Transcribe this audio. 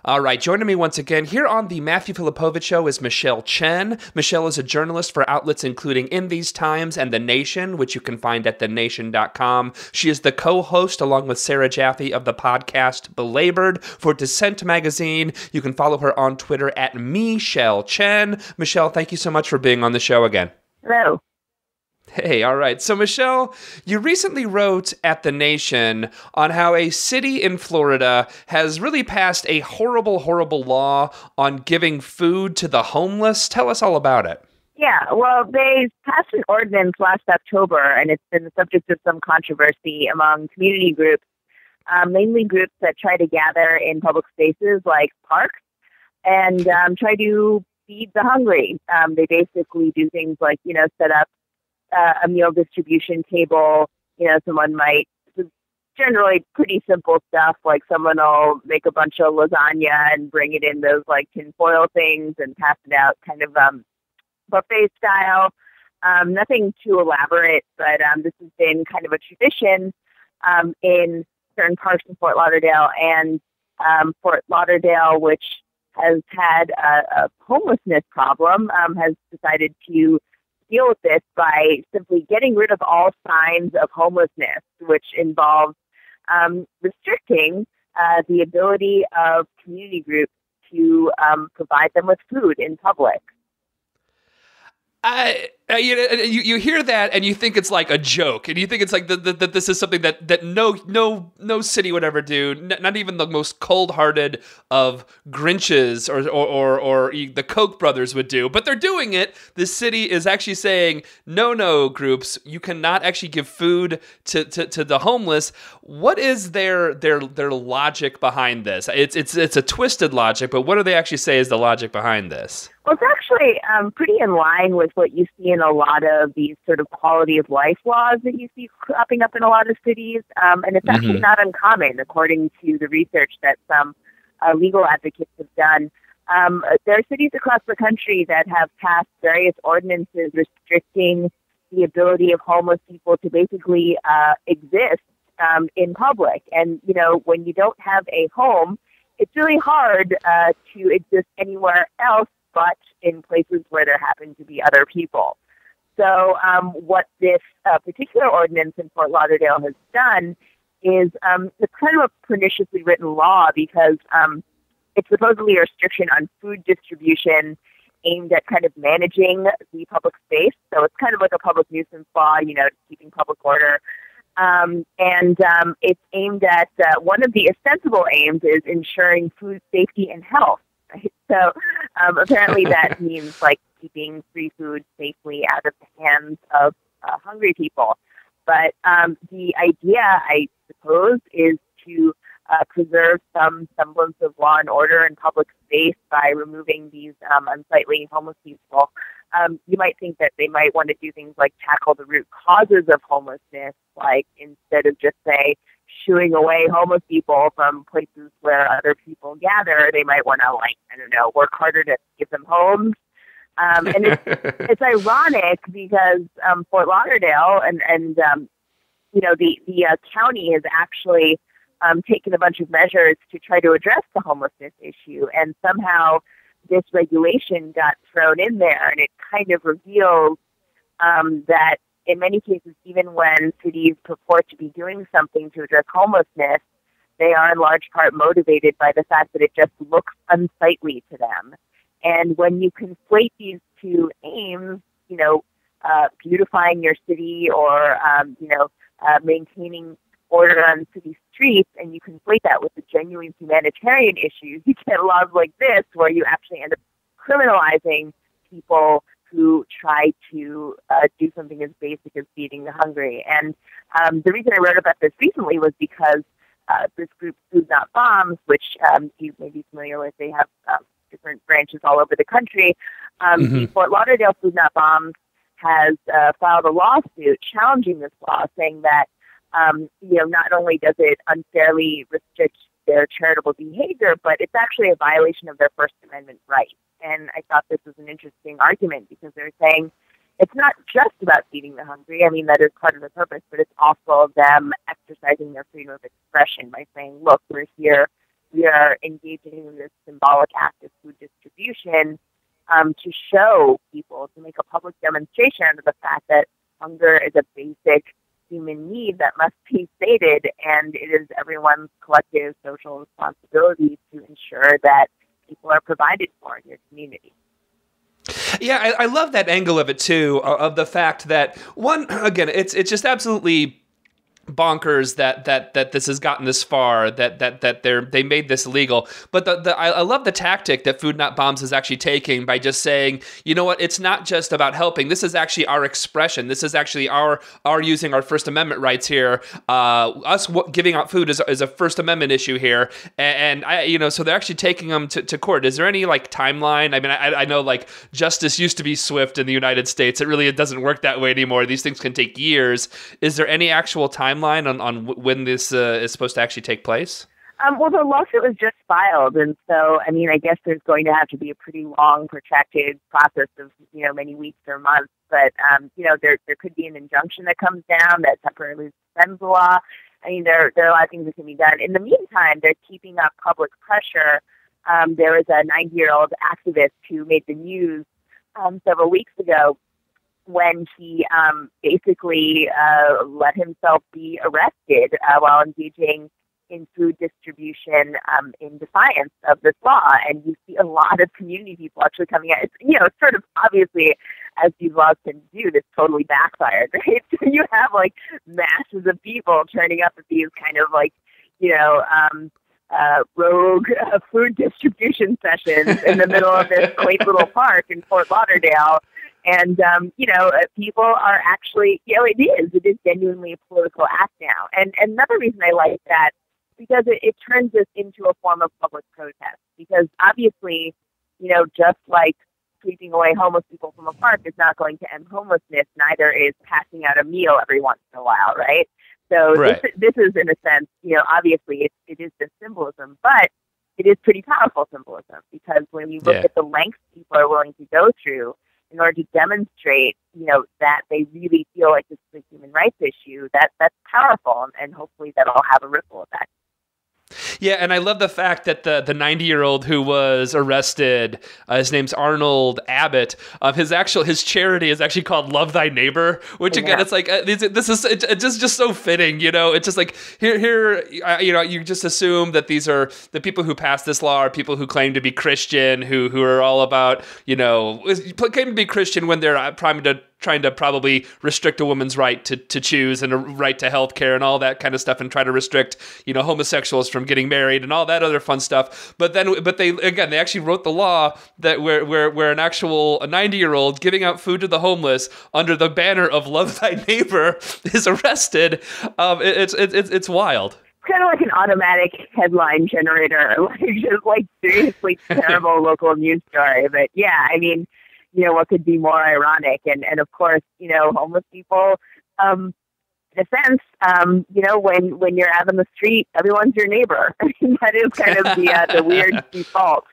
All right, joining me once again here on the Matthew Filipowicz Show is Michelle Chen. Michelle is a journalist for outlets including In These Times and The Nation, which you can find at thenation.com. She is the co-host, along with Sarah Jaffe, of the podcast Belabored for Dissent Magazine. You can follow her on Twitter at Michelle Chen. Michelle, thank you so much for being on the show again. Hello. Hey, all right. So, Michelle, you recently wrote at The Nation on how a city in Florida has really passed a horrible, horrible law on giving food to the homeless. Tell us all about it. Yeah, well, they passed an ordinance last October, and it's been the subject of some controversy among community groups, mainly groups that try to gather in public spaces like parks and try to feed the hungry. They basically do things like, set up a meal distribution table. Someone might, generally pretty simple stuff, like someone will make a bunch of lasagna and bring it in those like tinfoil things and pass it out kind of buffet style. Nothing too elaborate, but this has been kind of a tradition in certain parts of Fort Lauderdale, and Fort Lauderdale, which has had a homelessness problem, has decided to deal with this by simply getting rid of all signs of homelessness, which involves restricting the ability of community groups to provide them with food in public. You hear that and you think it's like a joke, and you think it's like that this is something that no city would ever do, not even the most cold-hearted of Grinches or the Koch brothers would do, but they're doing it. The city is actually saying, no, groups, you cannot actually give food to the homeless. What is their logic behind this? It's a twisted logic, but what do they actually say is the logic behind this? Well, it's actually pretty in line with what you see in a lot of these sort of quality of life laws that you see cropping up in a lot of cities. And it's actually not uncommon, according to the research that some legal advocates have done. There are cities across the country that have passed various ordinances restricting the ability of homeless people to basically exist in public. And, when you don't have a home, it's really hard to exist anywhere else but in places where there happen to be other people. So what this particular ordinance in Fort Lauderdale has done is it's kind of a perniciously written law, because it's supposedly a restriction on food distribution aimed at kind of managing the public space. So it's kind of like a public nuisance law, keeping public order. And it's aimed at one of the ostensible aims is ensuring food safety and health. Right? So apparently that means like keeping free food safely out of the hands of hungry people. But the idea, I suppose, is to preserve some semblance of law and order in public space by removing these unsightly homeless people. You might think that they might want to do things like tackle the root causes of homelessness, like instead of just, say, shooing away homeless people from places where other people gather, they might want to, work harder to give them homes. And it's ironic because Fort Lauderdale and the county has actually taken a bunch of measures to try to address the homelessness issue, and somehow this regulation got thrown in there, and it kind of reveals that in many cases, even when cities purport to be doing something to address homelessness, they are in large part motivated by the fact that it just looks unsightly to them. And when you conflate these two aims, beautifying your city or, maintaining order on city streets, and you conflate that with the genuine humanitarian issues, you get laws like this where you actually end up criminalizing people who try to do something as basic as feeding the hungry. And the reason I wrote about this recently was because this group, Food Not Bombs, which you may be familiar with, they have different branches all over the country. The Fort Lauderdale Food Not Bombs has filed a lawsuit challenging this law, saying that not only does it unfairly restrict their charitable behavior, but it's actually a violation of their First Amendment rights. And I thought this was an interesting argument because they're saying it's not just about feeding the hungry. I mean, that is part of the purpose, but it's also them exercising their freedom of expression by saying, look, we're here we are engaging in this symbolic act of food distribution to show people, to make a public demonstration of the fact that hunger is a basic human need that must be stated, and it is everyone's collective social responsibility to ensure that people are provided for in your community. Yeah, I love that angle of it too, of the fact that one, again, it's just absolutely bonkers that this has gotten this far, that they made this illegal. But I love the tactic that Food Not Bombs is actually taking by just saying, you know what, it's not just about helping. This is actually our expression. This is actually our using our First Amendment rights here. Giving out food is a First Amendment issue here, and so they're actually taking them to court. Is there any like timeline? I mean, I know like justice used to be swift in the United States. It doesn't work that way anymore. These things can take years. Is there any actual timeline on when this is supposed to actually take place? Well, the lawsuit was just filed, and so, I mean, I guess there's going to have to be a pretty long, protracted process of, many weeks or months, but, there could be an injunction that comes down that temporarily suspends the law. I mean, there are a lot of things that can be done. In the meantime, they're keeping up public pressure. There was a 90-year-old activist who made the news several weeks ago when he basically let himself be arrested while engaging in food distribution in defiance of this law. And you see a lot of community people actually coming out. It's sort of obviously, as these laws can do, this totally backfired, right? So you have like masses of people turning up at these kind of like, rogue food distribution sessions in the middle of this quaint little park in Fort Lauderdale. And, people are actually, it is genuinely a political act now. And another reason I like that, because it turns this into a form of public protest. Because obviously, just like sweeping away homeless people from a park is not going to end homelessness, neither is passing out a meal every once in a while, right? So right. This is, in a sense, obviously it is just symbolism, but it is pretty powerful symbolism, because when you look at the lengths people are willing to go through in order to demonstrate, that they really feel like this is a human rights issue, that's powerful, and hopefully that'll have a ripple effect. Yeah, and I love the fact that the 90-year-old who was arrested, his name's Arnold Abbott. His charity is actually called Love Thy Neighbor, which again, it's like this is it's just so fitting. It's just like here you just assume that these are the people who passed this law are people who claim to be Christian, who are all about claim to be Christian when they're trying to probably restrict a woman's right to choose and a right to health care and all that kind of stuff, and try to restrict, homosexuals from getting married and all that other fun stuff. But they actually wrote the law that where a 90-year-old giving out food to the homeless under the banner of Love Thy Neighbor is arrested. It's wild. Kind of like an automatic headline generator, like seriously terrible local news story. But yeah, I mean, what could be more ironic? And of course, homeless people, in a sense, when you're out on the street, everyone's your neighbor. I mean, that is kind of the weird default.